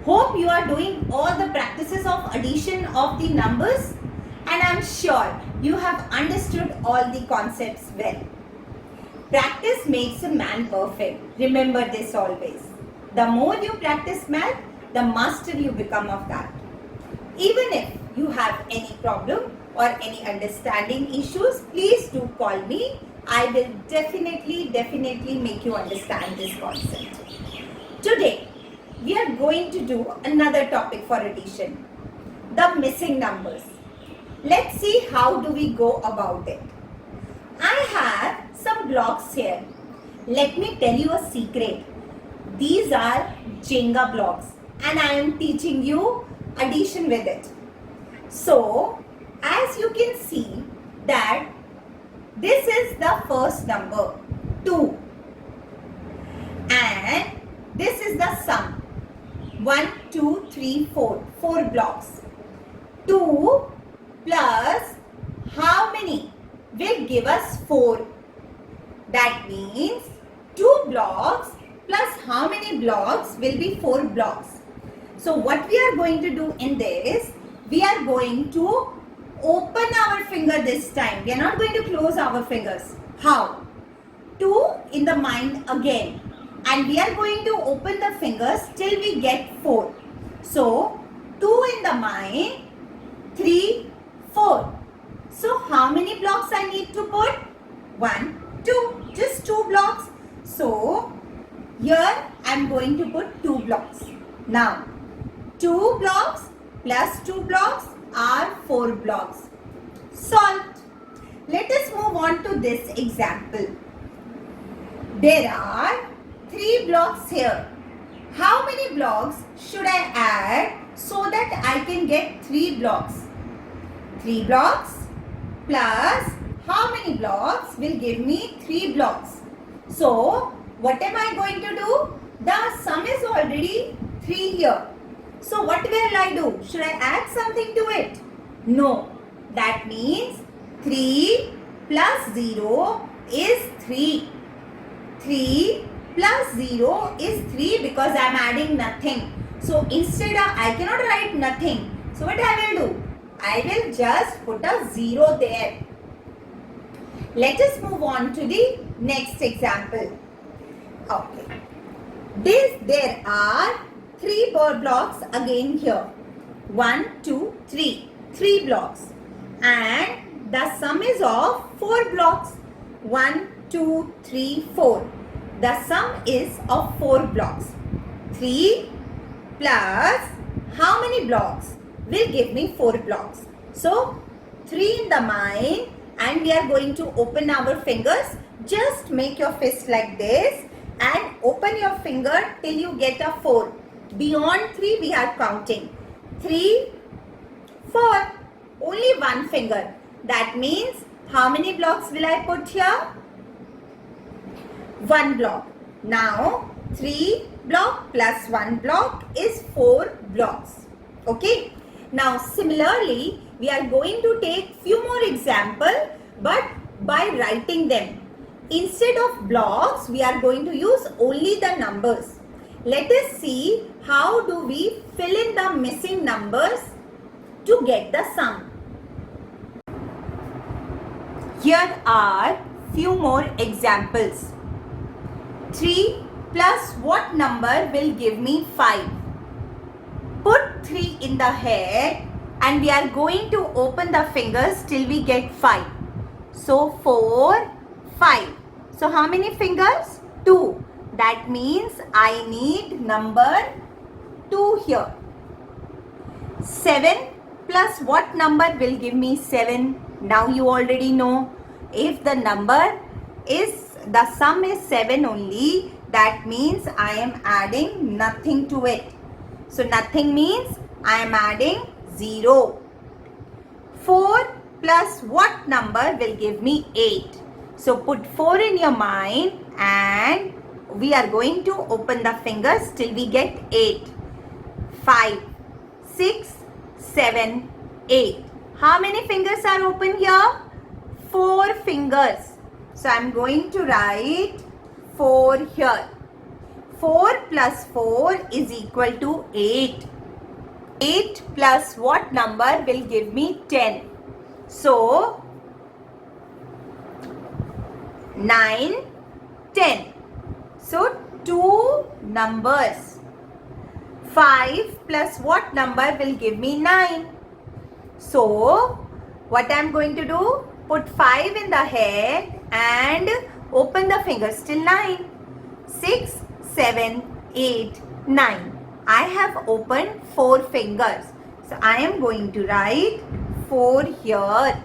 Hope you are doing all the practices of addition of the numbers, and I am sure you have understood all the concepts well. Practice makes a man perfect. Remember this always. The more you practice math, the master you become of that. Even if you have any problem or any understanding issues, please do call me. I will definitely make you understand this concept. Today, we are going to do another topic for addition, the missing numbers. Let's see how do we go about it. I have some blocks here. Let me tell you a secret. These are Jenga blocks and I am teaching you addition with it. So, as you can see that this is the first number 2 and this is the sum 1, 2, 3, 4 blocks. 2 plus how many will give us 4? That means 2 blocks plus how many blocks will be 4 blocks. So what we are going to do in this, we are going to open our finger this time. We are not going to close our fingers. How? 2 in the mind again. And we are going to open the fingers till we get 4. So 2 in the mind, 3, 4. So how many blocks I need to put? 1, 2. Just 2 blocks. So here I am going to put 2 blocks. Now 2 blocks plus 2 blocks are 4 blocks. Solved. Let us move on to this example. There are 3 blocks here. How many blocks should I add so that I can get 3 blocks? 3 blocks plus how many blocks will give me 3 blocks? So what am I going to do? The sum is already 3 here. So what will I do? Should I add something to it? No. That means 3 plus 0 is 3. 3 plus 0 is 3 because I am adding nothing. So instead of, I cannot write nothing. So what I will do? I will just put a 0 there. Let us move on to the next example. Okay. There are 3 more blocks again here. 1, 2, 3. 3 blocks. And the sum is of 4 blocks. 1, 2, 3, 4. The sum is of 4 blocks. 3 plus how many blocks will give me 4 blocks? So 3 in the mind and we are going to open our fingers. Just make your fist like this and open your finger till you get a 4. Beyond 3 we are counting. 3, 4. Only one finger. That means how many blocks will I put here? 1 block. Now 3 block plus 1 block is 4 blocks. Okay. Now similarly we are going to take few more examples but by writing them. Instead of blocks we are going to use only the numbers. Let us see how do we fill in the missing numbers to get the sum. Here are few more examples. 3 plus what number will give me 5? Put 3 in the head and we are going to open the fingers till we get 5. So 4, 5. So how many fingers? 2. That means I need number 2 here. 7 plus what number will give me 7? Now you already know. If the number is, the sum is 7 only, that means I am adding nothing to it. So nothing means I am adding 0. 4 plus what number will give me 8? So put 4 in your mind and we are going to open the fingers till we get 8. 5, 6, 7, 8. How many fingers are open here? 4 fingers. So I am going to write 4 here. 4 plus 4 is equal to 8. 8 plus what number will give me 10? So 9, 10. So 2 numbers. 5 plus what number will give me 9? So what I am going to do? Put 5 in the head and open the fingers till 9. 6, 7, 8, 9. I have opened 4 fingers. So I am going to write 4 here.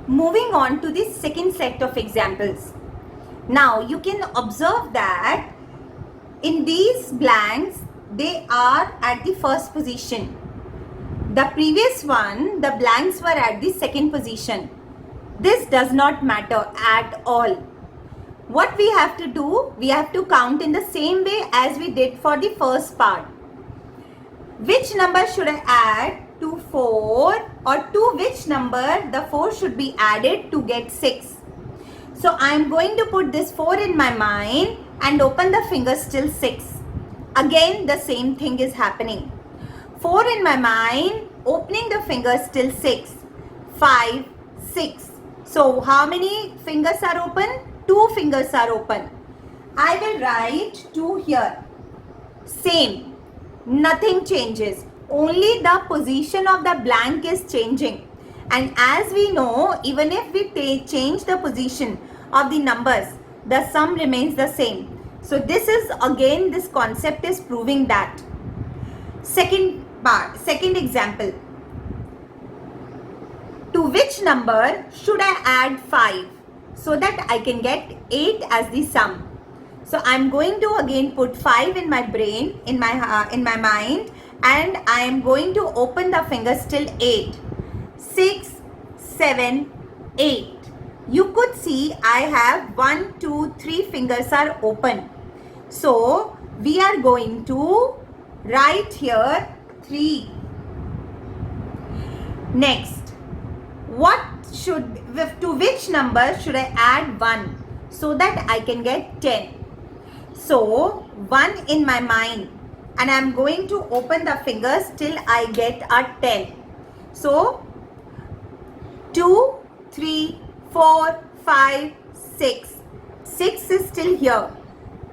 Moving on to the second set of examples. Now you can observe that in these blanks, they are at the first position. The previous one, the blanks were at the second position. This does not matter at all. What we have to do, we have to count in the same way as we did for the first part. Which number should I add to 4, or to which number the 4 should be added to get 6? So I am going to put this 4 in my mind and open the fingers till 6. Again the same thing is happening. 4 in my mind, opening the fingers till 6. 5, 6. So how many fingers are open? 2 fingers are open. I will write 2 here. Same. Nothing changes. Only the position of the blank is changing. And as we know, even if we change the position of the numbers, the sum remains the same. So this is again, this concept is proving that. Second example. To which number should I add 5 so that I can get 8 as the sum? So I am going to again put 5 in my brain, in my mind, and I am going to open the fingers till 8. 6, 7, 8. You could see I have 1, 2, 3 fingers are open. So we are going to write here 3. Next, to which number should I add 1 so that I can get 10? So 1 in my mind, and I am going to open the fingers till I get a 10. So 2, 3, 4, 5, 6. 6 is still here.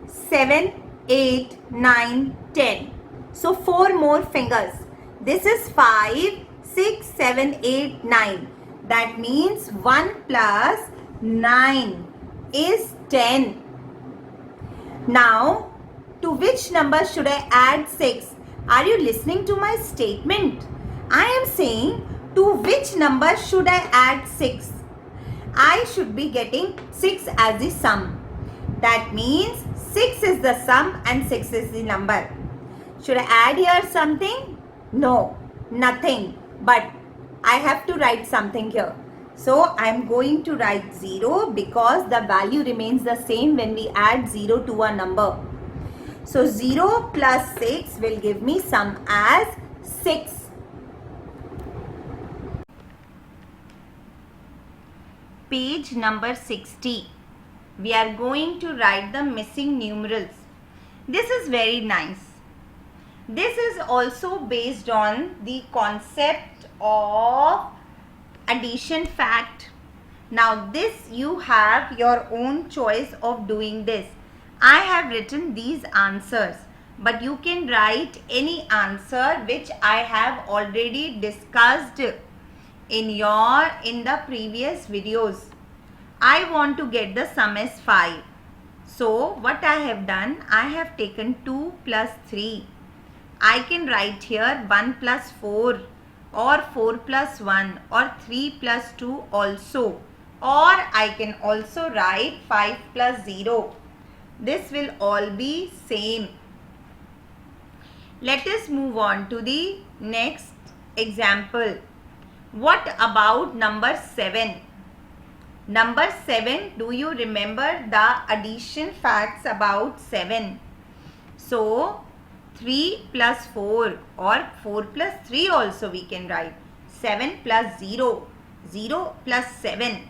7, 8, 9, 10. So 4 more fingers. This is 5, 6, 7, 8, 9. That means 1 plus 9 is 10. Now, to which number should I add 6? Are you listening to my statement? I am saying, to which number should I add 6? I should be getting 6 as the sum. That means 6 is the sum and 6 is the number. Should I add here something? No, nothing. But I have to write something here. So I am going to write 0 because the value remains the same when we add 0 to a number. So 0 plus 6 will give me sum as 6. Page number 60. We are going to write the missing numerals. This is very nice. This is also based on the concept of addition fact. Now this, you have your own choice of doing this. I have written these answers, but you can write any answer which I have already discussed in the previous videos. I want to get the sum as 5. So what I have done, I have taken 2 plus 3. I can write here 1 plus 4 or 4 plus 1 or 3 plus 2 also, or I can also write 5 plus 0. This will all be same. Let us move on to the next example. What about number 7? Number 7, do you remember the addition facts about 7? So 3 plus 4 or 4 plus 3 also we can write. 7 plus 0, 0 plus 7,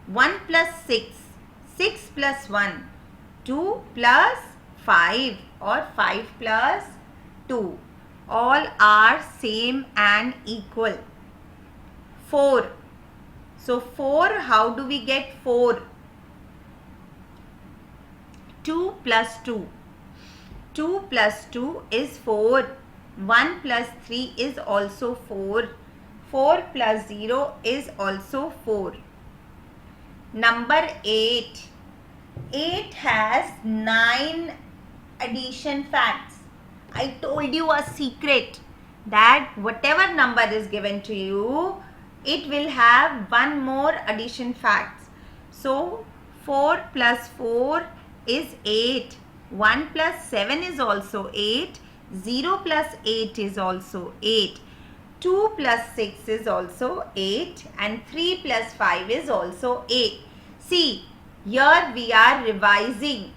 1 plus 6, 6 plus 1, 2 plus 5 or 5 plus 2. All are same and equal. 4. So 4, how do we get 4? 2 plus 2. 2 plus 2 is 4. 1 plus 3 is also 4. 4 plus 0 is also 4. Number 8. 8 has 9 addition facts. I told you a secret that whatever number is given to you, it will have one more addition facts. So 4 plus 4 is 8. 1 plus 7 is also 8. 0 plus 8 is also 8. 2 plus 6 is also 8 and 3 plus 5 is also 8. See, here we are revising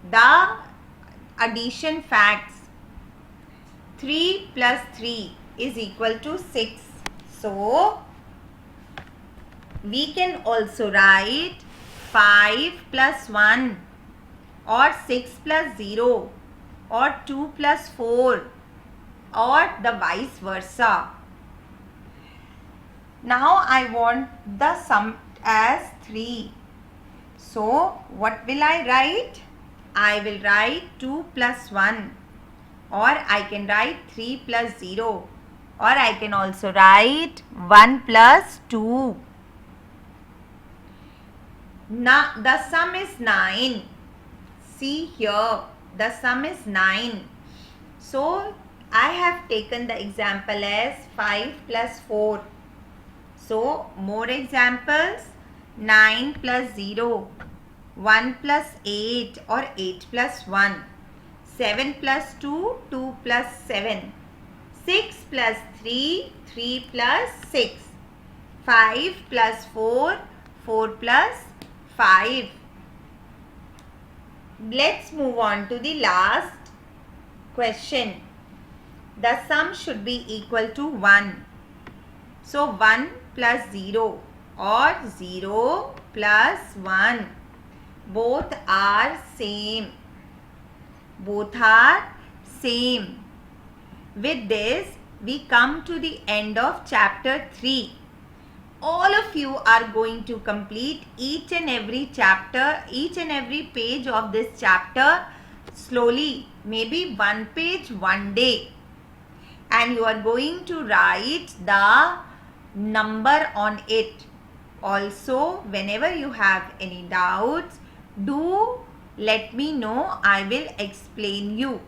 the addition facts. 3 plus 3 is equal to 6. So, we can also write 5 plus 1 or 6 plus 0 or 2 plus 4 or the vice versa. Now I want the sum as 3. So what will I write? I will write 2 plus 1 or I can write 3 plus 0 or I can also write 1 plus 2. Now the sum is 9. See here, the sum is 9. So I have taken the example as 5 plus 4. So more examples. 9 plus 0, 1 plus 8 or 8 plus 1, 7 plus 2, 2 plus 7, 6 plus 3, 3 plus 6, 5 plus 4, 4 plus 5. Let's move on to the last question. The sum should be equal to 1. So 1 plus 0 or 0 plus 1. Both are same. Both are same. With this, we come to the end of chapter 3. All of you are going to complete each and every chapter, each and every page of this chapter slowly. Maybe one page one day. And you are going to write the number on it. Also, whenever you have any doubts, do let me know. I will explain you.